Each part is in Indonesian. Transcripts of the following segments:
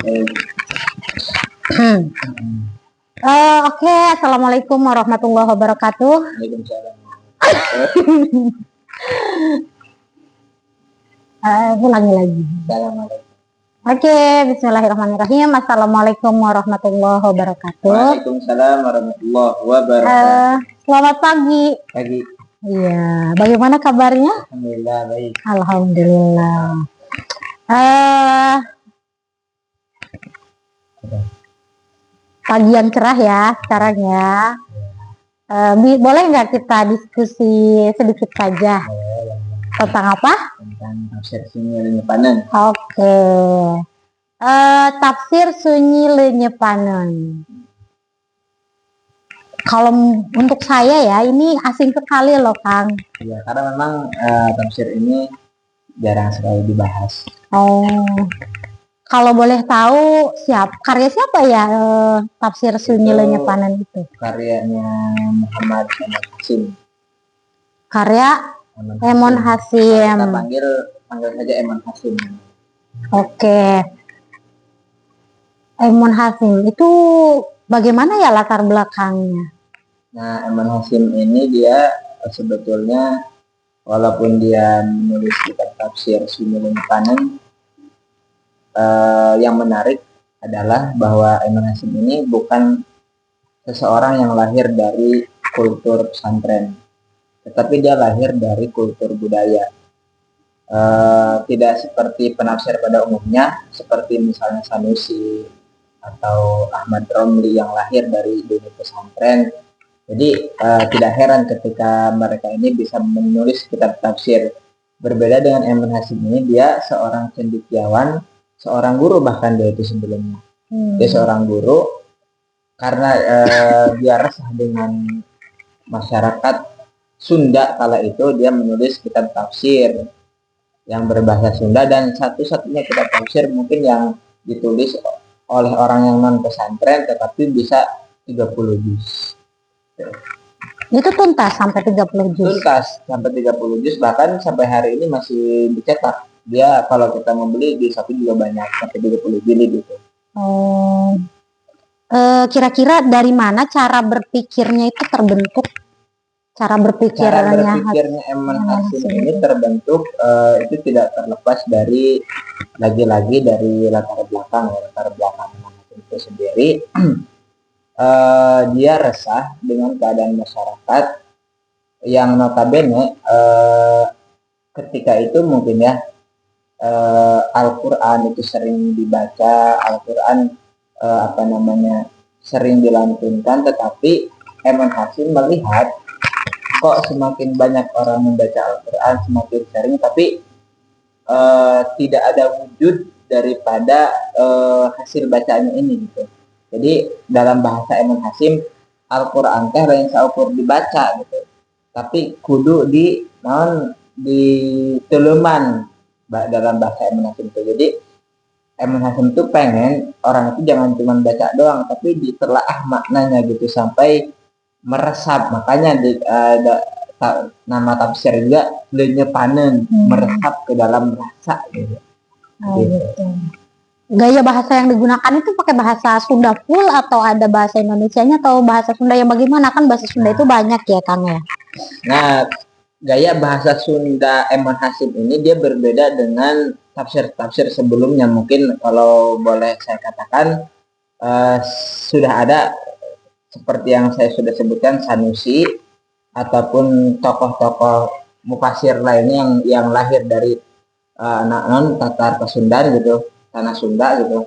Oke, assalamualaikum warahmatullahi wabarakatuh. Waalaikumsalam. Ulangi lagi. Assalamualaikum. Oke, bismillahirrahmanirrahim. Assalamualaikum warahmatullahi wabarakatuh. Waalaikumsalam warahmatullahi wabarakatuh. Selamat pagi. Pagi. Iya, bagaimana kabarnya? Alhamdulillah baik. Alhamdulillah. Pagi yang cerah ya sekarang ya. Boleh nggak kita diskusi sedikit saja? Tentang apa? Tentang tafsir Sunyi Lenyepanen. Oke. Tafsir Sunyi Lenyepanen. Kalau untuk saya ya, ini asing sekali loh, Kang. Ya, karena memang tafsir ini jarang sekali dibahas. Oh. Kalau boleh tahu karya siapa ya tafsir Sunyi Lenyepanen itu? Karyanya Muhammad Hasim. Karya Emon Hasim. Kita panggil saja Emon Hasim. Oke. Emon Hasim itu bagaimana ya latar belakangnya? Nah, Emon Hasim ini dia sebetulnya walaupun dia menulis kitab tafsir Sunyi Lenyepanen, yang menarik adalah bahwa Emon Hasim ini bukan seseorang yang lahir dari kultur pesantren, tetapi dia lahir dari kultur budaya. Tidak seperti penafsir pada umumnya, seperti misalnya Sanusi atau Ahmad Romli yang lahir dari dunia pesantren. Jadi tidak heran ketika mereka ini bisa menulis kitab tafsir. Berbeda dengan Emon Hasim ini, dia seorang cendekiawan, seorang guru bahkan dia itu sebelumnya. Dia seorang guru karena dia resah dengan masyarakat Sunda kala itu, dia menulis kitab tafsir yang berbahasa Sunda, dan satu-satunya kitab tafsir mungkin yang ditulis oleh orang yang non pesantren tetapi bisa 30 juz. Itu tuntas sampai 30 juz. Tuntas sampai 30 juz, bahkan sampai hari ini masih dicetak. Dia kalau kita membeli di Shopee juga banyak, sampai 30 jilid gitu. Oh. Kira-kira dari mana cara berpikirnya itu terbentuk? Cara berpikirnya Emon Hasim ini terbentuk itu tidak terlepas dari lagi-lagi dari latar belakang Emon Hasim itu sendiri. Dia resah dengan keadaan masyarakat yang notabene ketika itu mungkin ya Al-Quran itu sering dibaca, Al-Quran sering dilantunkan, tetapi Emon Hasim melihat kok semakin banyak orang membaca Al-Quran, semakin sering, tapi tidak ada wujud daripada hasil bacanya ini gitu. Jadi dalam bahasa Emon Hasim, Al-Quran teh lain saukur dibaca gitu, tapi kudu di teleman dalam bahasa Emon Hasim itu. Jadi Emon Hasim itu pengen orang itu jangan cuma baca doang, tapi ditelaah maknanya gitu sampai meresap. Makanya nama tafsir juga Lenyepanen, meresap ke dalam rasa gitu. Gitu. Gaya bahasa yang digunakan itu pakai bahasa Sunda full atau ada bahasa Indonesianya atau bahasa Sunda yang bagaimana? Kan bahasa Sunda itu banyak ya, Kang ya. Nah, gaya bahasa Sunda Emon Hasim ini dia berbeda dengan tafsir-tafsir sebelumnya. Mungkin kalau boleh saya katakan sudah ada seperti yang saya sudah sebutkan, Sanusi ataupun tokoh-tokoh mufasir lainnya yang lahir dari anak non Tatar Pasundan gitu, tanah Sunda gitu.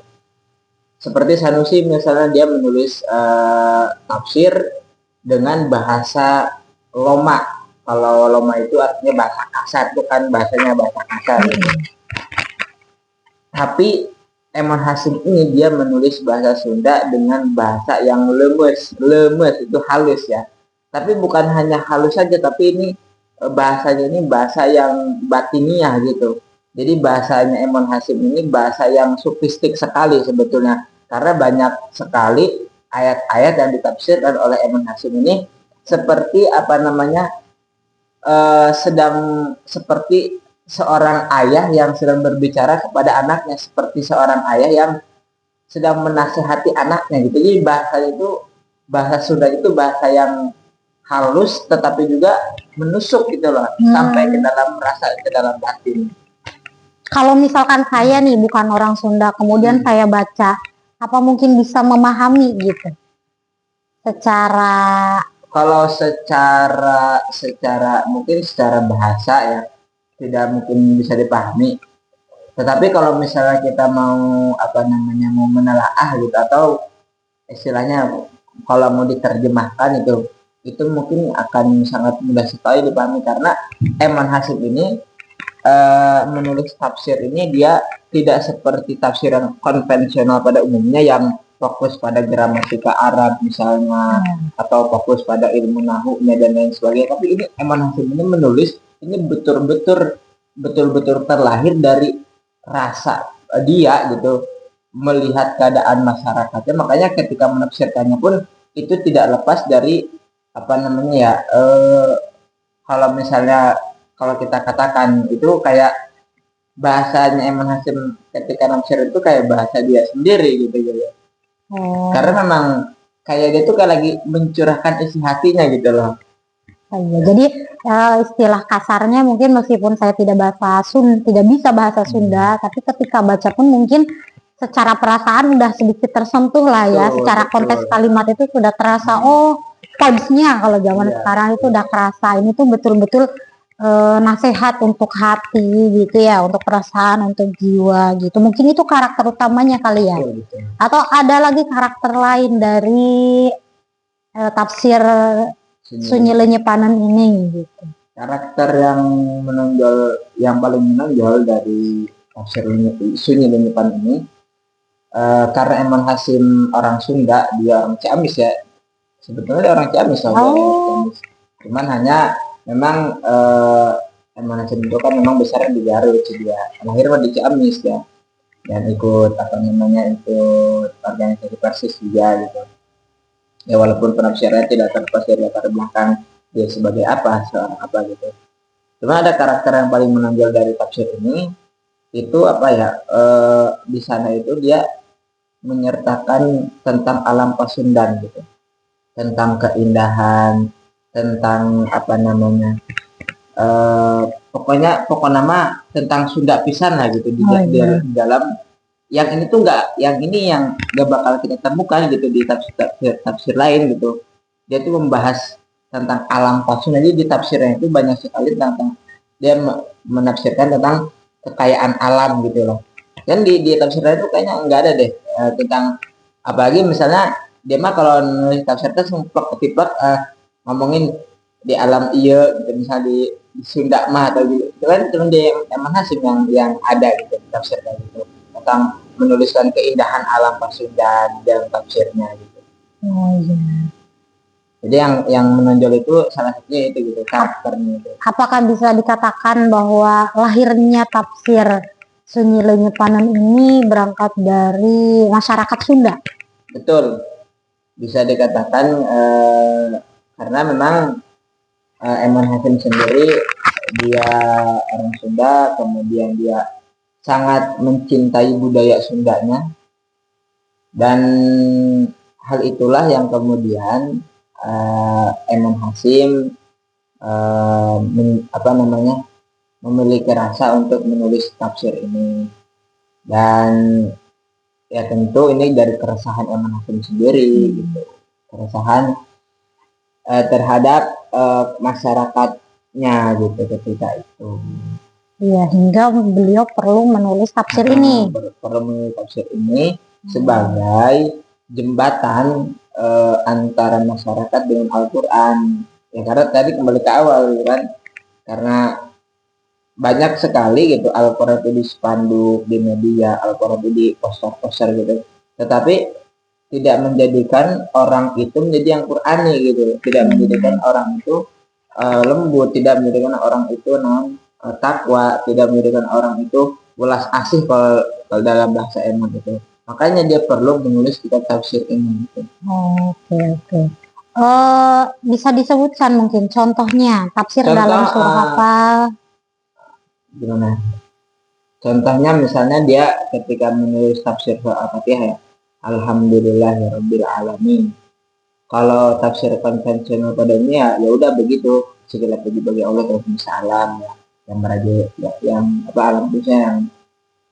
Seperti Sanusi misalnya, dia menulis tafsir dengan bahasa Loma. Kalau Loma itu artinya bahasa kasar, itu kan bahasanya bahasa kasar gitu. Tapi Emon Hasim ini dia menulis bahasa Sunda dengan bahasa yang lemes itu halus ya. Tapi bukan hanya halus saja, tapi ini bahasanya ini bahasa yang batiniah gitu. Jadi bahasanya Emon Hasim ini bahasa yang sofistik sekali sebetulnya, karena banyak sekali ayat-ayat yang ditafsirkan oleh Emon Hasim ini seperti sedang seperti seorang ayah yang sedang berbicara kepada anaknya, seperti seorang ayah yang sedang menasehati anaknya gitu. Jadi bahasa Sunda itu bahasa yang halus tetapi juga menusuk gitu loh, sampai ke dalam rasa, ke dalam batin. Kalau misalkan saya nih bukan orang Sunda, kemudian saya baca, apa mungkin bisa memahami gitu? Secara Kalau secara mungkin secara bahasa ya tidak mungkin bisa dipahami. Tetapi kalau misalnya kita mau apa namanya, mau menelaah gitu, atau istilahnya kalau mau diterjemahkan itu mungkin akan sangat mudah sekali dipahami, karena Eman Hasyim ini menulis tafsir ini dia tidak seperti tafsiran konvensional pada umumnya yang fokus pada gramatika Arab misalnya, atau fokus pada ilmu nahunya dan lain sebagainya. Tapi ini Eman Hasyim ini menulis ini betul-betul terlahir dari rasa dia gitu, melihat keadaan masyarakatnya. Makanya ketika menafsirkannya pun itu tidak lepas dari apa namanya ya, kalau misalnya kalau kita katakan itu kayak bahasanya Eman Hasyim ketika nafsir itu kayak bahasa dia sendiri gitu. Karena memang kayak dia tuh kayak lagi mencurahkan isi hatinya gitu loh. iya, jadi istilah kasarnya mungkin meskipun saya tidak bisa bahasa Sunda, tapi ketika baca pun mungkin secara perasaan udah sedikit tersentuh lah ya, secara konteks kalimat itu sudah terasa, vibes-nya kalau zaman sekarang itu udah kerasa, ini tuh betul-betul nasihat untuk hati gitu ya, untuk perasaan, untuk jiwa gitu. Mungkin itu karakter utamanya kali ya. Gitu. Atau ada lagi karakter lain dari tafsir Sunyi Lenyepanan ini gitu. Karakter yang menonjol, yang paling menonjol dari tafsir Sunyi Lenyepanan ini, karena Eman Hasyim orang Sunda, dia orang Ciamis ya. Sebetulnya dia orang Ciamis lah. Ciamis. Cuman hanya memang Eman Hasyim itu kan memang besar di Garut, dia lahir di Ciamis ya, dan ikut apa namanya, ikut organisasi Persis juga gitu. Ya walaupun penafsirannya tidak terlepas dari latar belakang dia sebagai apa, seorang apa gitu. Cuma ada karakter yang paling menonjol dari tafsir ini, itu apa ya, di sana itu dia menyertakan tentang alam Pasundan gitu, tentang keindahan, tentang apa namanya, pokok nama tentang Sunda pisan lah gitu di dalam yang ini tuh yang nggak bakal kita temukan gitu di tafsir lain gitu. Dia tuh membahas tentang alam Pasundan, jadi di tafsirnya itu banyak sekali tentang dia menafsirkan tentang kekayaan alam gitu loh. Dan di tafsirnya itu kayaknya nggak ada deh tentang, apalagi misalnya dia mah kalau nulis tafsir itu semplak ngomongin di alam iya gitu, misalnya di Sunda mah atau gitu. Itu kan cuma di Eman Hasyim yang ada gitu di tafsirnya gitu, tentang menuliskan keindahan alam Pasundan dalam tafsirnya gitu. Jadi yang menonjol itu salah satunya itu gitu, karakternya itu. Apakah bisa dikatakan bahwa lahirnya tafsir Sunyi Lenyepanan ini berangkat dari masyarakat Sunda? Betul, bisa dikatakan karena memang Eman Hasyim sendiri dia orang Sunda, kemudian dia sangat mencintai budaya Sundanya, dan hal itulah yang kemudian Eman Hasyim memiliki rasa untuk menulis tafsir ini. Dan ya tentu ini dari keresahan Eman Hasyim sendiri gitu, keresahan terhadap masyarakatnya gitu ketika itu. Iya, hingga beliau perlu menulis tafsir ini. Perlu menulis tafsir ini sebagai jembatan antara masyarakat dengan Al-Quran. Ya karena tadi kembali ke awal gitu kan, karena banyak sekali gitu Al-Quran itu di spanduk, di media, Al-Quran itu di poster-poster gitu, tetapi tidak menjadikan orang itu menjadi yang Qurani gitu, tidak menjadikan orang itu lembut, tidak menjadikan orang itu takwa, tidak menjadikan orang itu welas asih kalau dalam bahasa Eman itu. Makanya dia perlu menulis kitab tafsir ini gitu. Oke. Bisa disebutkan mungkin contohnya tafsir dalam surah apa? Gimana? Contohnya misalnya dia ketika menulis tafsir surah Al-Fatihah ya, alhamdulillahirabbil alamin. Kalau tafsir konvensional pada ini ya udah begitu, segala puji bagi Allah terus salam ya, yang meraja ya, yang apa alam khususnya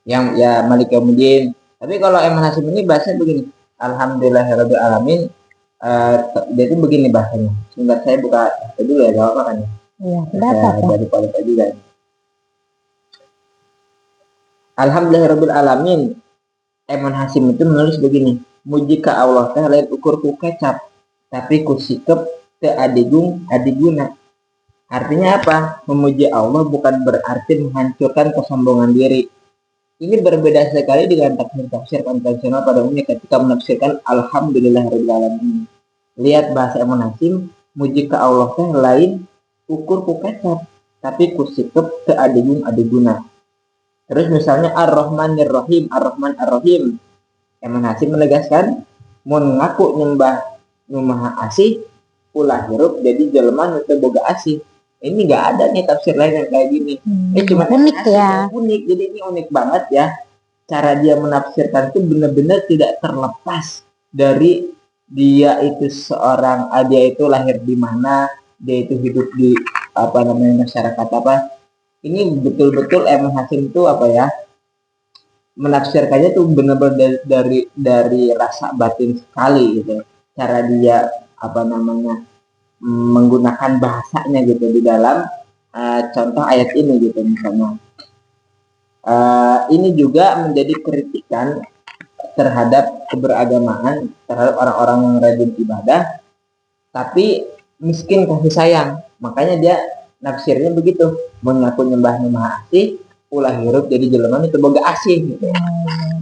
yang ya Malik Yaumiddin. Tapi kalau Eman Hasyim ini bahasanya begini, alhamdulillahirabbil alamin. Dia itu begini bahasanya. Sebentar saya buka dulu ya, gak apa kan ya. Iya, dapat ya. Dari kualitas juga. Alhamdulillahirabbil alamin. Eman Hasyim itu menulis begini, muji ka Allah teh lain ukur ku kecap, tapi ku sikep teu adiguna. Artinya apa? Memuji Allah bukan berarti menghancurkan kesombongan diri. Ini berbeda sekali dengan tafsir konvensional pada umumnya ketika menafsirkan alhamdulillahirabbil alamin. Lihat bahasa Eman Hasyim, muji ka Allah teh lain ukur ku kecap, tapi ku sikep teu adiguna. Terus misalnya Ar-Rahmanir Rahim, Ar-Rahman Ar-Rahim. Eman Hasyim menegaskan, mun ngaku nyembah nu maha asih, ulah hirup jadi jelema nu teu boga asih. Ini enggak ada nih tafsir lain yang kayak gini. Cuma unik ya. Unik. Jadi ini unik banget ya. Cara dia menafsirkan itu benar-benar tidak terlepas dari dia itu seorang, dia itu lahir di mana, dia itu hidup di apa namanya masyarakat apa. Ini betul-betul Eman Hasyim itu apa ya, menafsirkannya tuh benar-benar dari rasa batin sekali gitu. Cara dia apa namanya menggunakan bahasanya gitu di dalam contoh ayat ini gitu misalnya. Ini juga menjadi kritikan terhadap keberagamaan, terhadap orang-orang yang rajin ibadah tapi miskin kasih sayang. Makanya dia nafsirnya begitu, mengaku nyembah nu maha asih, ulah hirup jadi jelema nu teu boga asih gitu.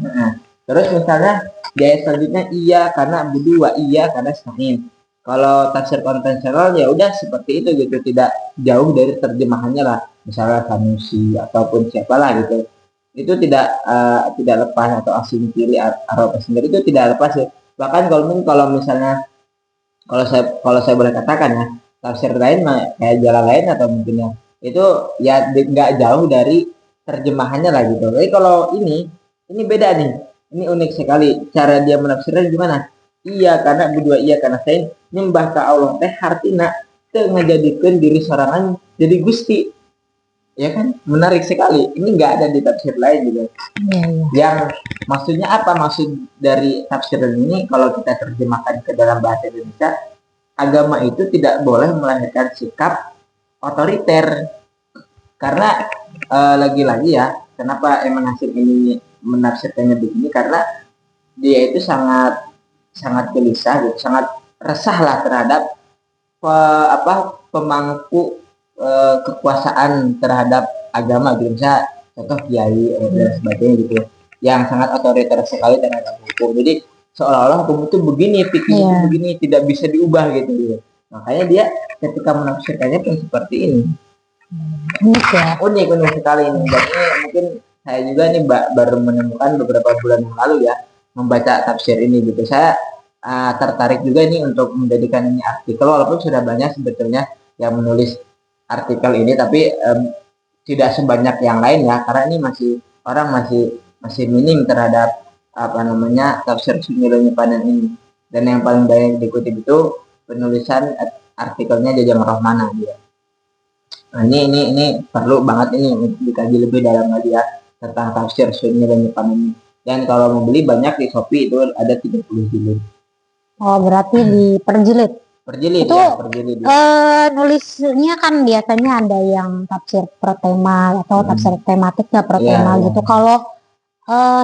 Nah, terus misalnya di ayat selanjutnya iya karena abdu wa iya karena stain. Kalau tafsir konvensional ya udah seperti itu gitu, tidak jauh dari terjemahannya lah. Misalnya Sanusi ataupun siapalah gitu. Itu tidak lepas atau asing kiri Arab sendiri itu tidak lepas ya. Bahkan kalau misalnya kalau saya boleh katakan ya, tafsir lain kayak jalan lain atau mungkin ya itu ya nggak jauh dari terjemahannya lah gitu. Tapi kalau ini beda nih, ini unik sekali cara dia menafsirkan gimana. Iya karena berdua iya karena saya nyembah ke Allah teh hartina teu ngajadikeun diri sorangan jadi gusti, ya kan, menarik sekali. Ini nggak ada di tafsir lain gitu. Yang maksudnya apa, maksud dari tafsiran ini kalau kita terjemahkan ke dalam bahasa Indonesia, agama itu tidak boleh melahirkan sikap otoriter. Karena lagi-lagi ya, kenapa Eman Hasyim ini menafsirkannya begini, karena dia itu sangat gelisah gitu, sangat resah lah terhadap pemangku kekuasaan terhadap agama gitu, misalnya contoh kiai dan sebagainya gitu, yang sangat otoriter sekali terhadap hukum. Jadi seolah-olah hukum itu begini, fikih itu begini, tidak bisa diubah gitu. Makanya dia ketika menafsirkannya pun seperti ini. Unik ya. Unik sekali ini. Jadi mungkin saya juga nih baru menemukan beberapa bulan yang lalu ya membaca tafsir ini gitu. Saya tertarik juga ini untuk menjadikan ini artikel, walaupun sudah banyak sebetulnya yang menulis artikel ini, tapi tidak sebanyak yang lain ya, karena ini orang masih minim terhadap apa namanya tafsir Sunni Lenyepanen ini. Dan yang paling banyak dikutip itu penulisan artikelnya Jajang Rohmana dia. Nah, ini perlu banget ini untuk dikaji lebih dalam lagi ya tentang tafsir Sunni Lenyepanen ini. Dan kalau mau beli banyak di Shopee itu ada 30 jilid. Oh, berarti diperjilid. Perjilid itu ya, perjilid. Nulisnya kan biasanya ada yang tafsir per tema atau tafsir tematik ya per tema gitu. Kalau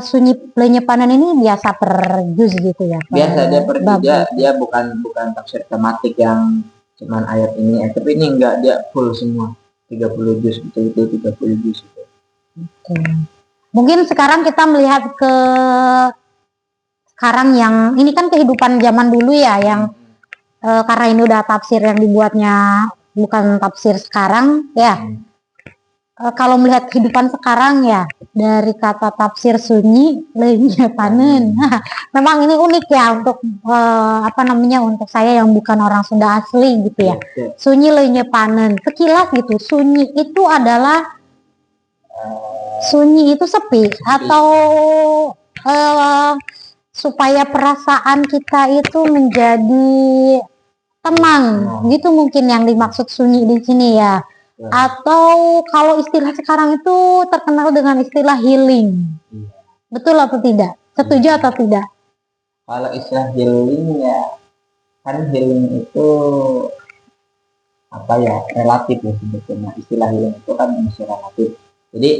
Sunni Lenyepanen ini biasa per juz gitu ya. Biasa dia per juz, dia bukan tafsir tematik yang cuman ayat ini, tapi ini enggak, dia full semua 30 juz betul 30 juz itu. Mungkin sekarang kita melihat ke sekarang yang ini kan kehidupan zaman dulu ya, yang karena ini udah tafsir yang dibuatnya bukan tafsir sekarang ya. Kalau melihat kehidupan sekarang ya, dari kata tafsir Sunni Lenyepanen, memang ini unik ya untuk untuk saya yang bukan orang Sunda asli gitu ya. Sunni Lenyepanen, sekilas gitu, Sunni itu adalah Sunyi itu sepi atau supaya perasaan kita itu menjadi tenang, gitu mungkin yang dimaksud sunyi di sini ya. Ya. Atau kalau istilah sekarang itu terkenal dengan istilah healing. Iya. Betul atau tidak? Setuju atau tidak? Kalau istilah healing ya, kan healing itu apa ya, relatif ya sebetulnya. Istilah healing itu kan masih relatif. Jadi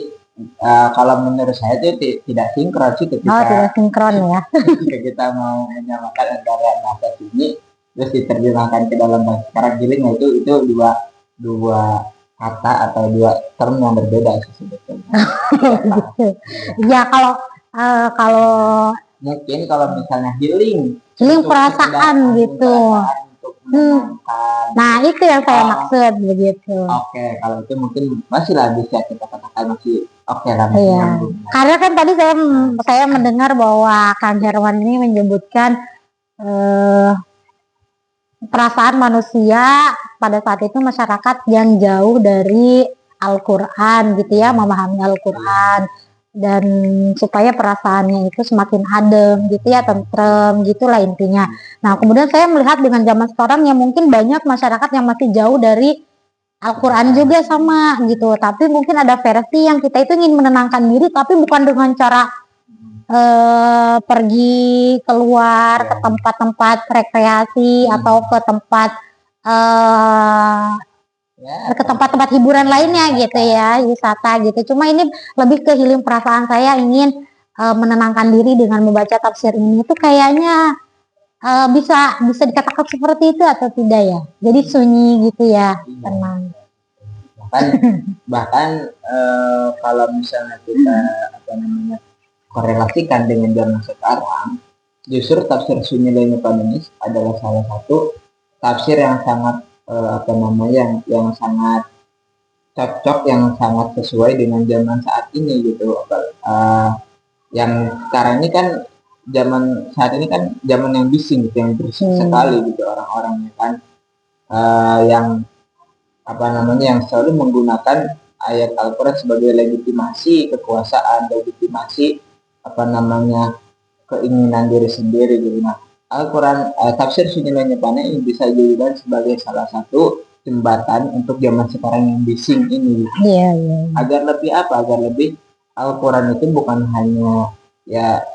kalau menurut saya itu tidak sinkron sih Oh, ketika tidak sinkron ya. ketika kita mau menyamakan antara bahasa sunyi terus diterjemahkan ke dalam bahasa sekarang healing, itu dua kata atau dua term yang berbeda sih sebetulnya. Gitu. Ya kalau Mungkin kalau misalnya healing healing untuk perasaan sekedar gitu. perasaan, untuk menenangkan. Nah, itu yang saya Oh. maksud begitu. Oke, kalau itu mungkin masih lah bisa kita katakan masih oke lah, masih Iya. nyambung. Karena kan tadi saya mendengar bahwa Kang Herwan ini menyebutkan perasaan manusia pada saat itu masyarakat yang jauh dari Al-Quran gitu ya, memahami Al-Quran, dan supaya perasaannya itu semakin adem gitu ya, tentrem gitulah intinya. Nah, kemudian saya melihat dengan zaman sekarang yang mungkin banyak masyarakat yang masih jauh dari Al-Quran juga sama gitu, tapi mungkin ada versi yang kita itu ingin menenangkan diri tapi bukan dengan cara pergi keluar ke tempat-tempat rekreasi atau ke tempat ke tempat-tempat hiburan lainnya gitu ya, wisata gitu. Cuma ini lebih ke healing perasaan, saya ingin menenangkan diri dengan membaca tafsir ini. Itu kayaknya bisa dikatakan seperti itu atau tidak ya? Jadi sunyi gitu ya, tenang. Bahkan kalau misalnya kita korelasikan dengan zaman sekarang, justru tafsir Sunni Lainnya Panenis adalah salah satu tafsir yang sangat yang sangat cocok, yang sangat sesuai dengan zaman saat ini gitu. Yang sekarang ini kan zaman saat ini kan zaman yang bising gitu, yang berisik sekali gitu orang-orangnya kan, yang yang selalu menggunakan ayat Al-Quran sebagai legitimasi kekuasaan, legitimasi keinginan diri sendiri gitu. Nah, Al-Quran tafsir Sunni Lainnya Panenis ini bisa dijadikan sebagai salah satu jembatan untuk zaman sekarang yang bising ini. Iya. Agar lebih Al-Quran itu bukan hanya ya,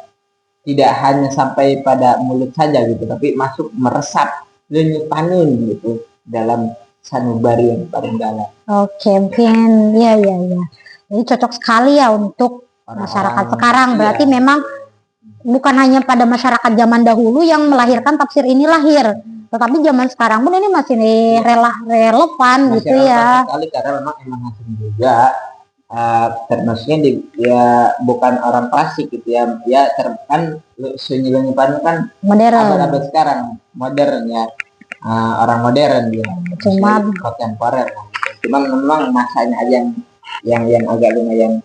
tidak hanya sampai pada mulut saja gitu, tapi masuk meresap, lenyepanin gitu dalam sanubari yang paling dalam. Oke, mungkin ya. Jadi cocok sekali ya untuk masyarakat sekarang. Berarti memang bukan hanya pada masyarakat zaman dahulu yang melahirkan tafsir ini lahir, tetapi zaman sekarang pun ini masih relevan masih gitu ya. Sekali, karena memang Hasim juga termasuknya dia bukan orang klasik gitu ya. Dia kan Sunni Lainnya Panenis kan modern. abad sekarang modern ya, orang modern dia. Cuma kontemporer. Cuma memang masanya aja yang agak lumayan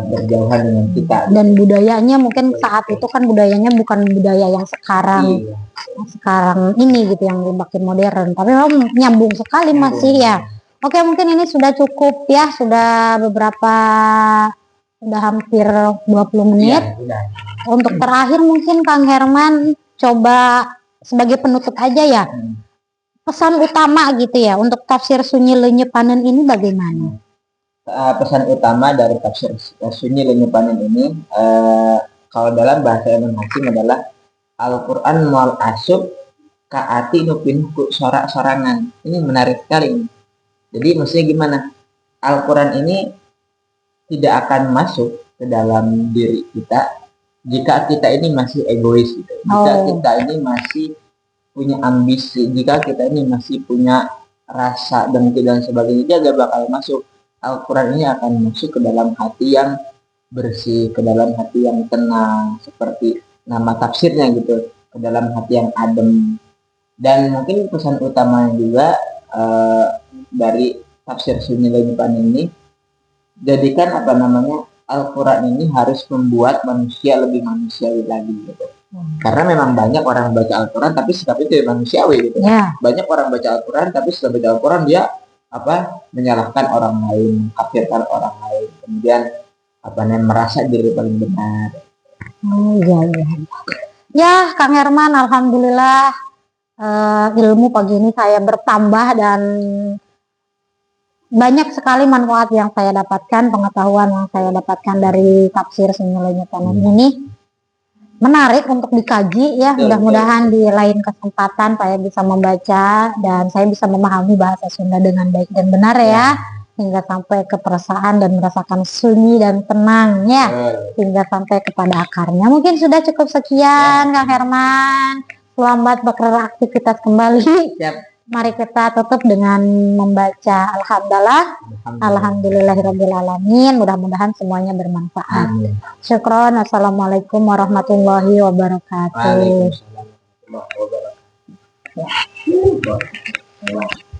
berjauhan dengan kita. Dan budayanya mungkin saat itu kan budayanya bukan budaya yang sekarang. Iya. Sekarang ini gitu yang makin modern, tapi memang nyambung sekali masih ya. Oke, mungkin ini sudah cukup ya, sudah hampir 20 menit. Ya, untuk terakhir mungkin Kang Herman coba sebagai penutup aja ya, pesan utama gitu ya untuk tafsir Sunni Lainnya Panenis ini bagaimana? Pesan utama dari tafsir Sunni Lainnya Panenis ini, kalau dalam bahasa Imam Hasim adalah Al-Quran mual asub kaati nupinku sorak-sorangan. Ini menarik sekali. Jadi maksudnya gimana? Al-Quran ini tidak akan masuk ke dalam diri kita jika kita ini masih egois gitu. Jika kita ini masih punya ambisi, jika kita ini masih punya rasa dengki dan sebagainya, dia gak bakal masuk. Al-Quran ini akan masuk ke dalam hati yang bersih, ke dalam hati yang tenang, seperti nama tafsirnya gitu, ke dalam hati yang adem. Dan mungkin pesan utamanya juga dari tafsir Sunni Lainnya Panenis ini, jadikan Al-Quran ini harus membuat manusia lebih manusiawi lagi gitu. Karena memang banyak orang baca Al-Quran tapi sikap itu manusiawi gitu. Banyak orang baca Al-Quran tapi setelah baca Al-Quran dia menyalahkan orang lain, mengkafirkan orang lain, kemudian merasa diri paling benar. Iya. Ya, Kang Herman, alhamdulillah ilmu pagi ini saya bertambah dan banyak sekali manfaat yang saya dapatkan, pengetahuan yang saya dapatkan dari tafsir Senilainya Tanam ini menarik untuk dikaji ya. Mudah-mudahan di lain kesempatan saya bisa membaca dan saya bisa memahami bahasa Sunda dengan baik dan benar ya, hingga sampai ke perasaan dan merasakan sunyi dan tenang ya, hingga sampai kepada akarnya. Mungkin sudah cukup sekian Kang Herman. Selamat beraktivitas kembali. Mari kita tutup dengan membaca Alhamdulillahirrabbilalamin. Mudah-mudahan semuanya bermanfaat. Syukron. Assalamualaikum warahmatullahi wabarakatuh. Waalaikumsalam warahmatullahi wabarakatuh.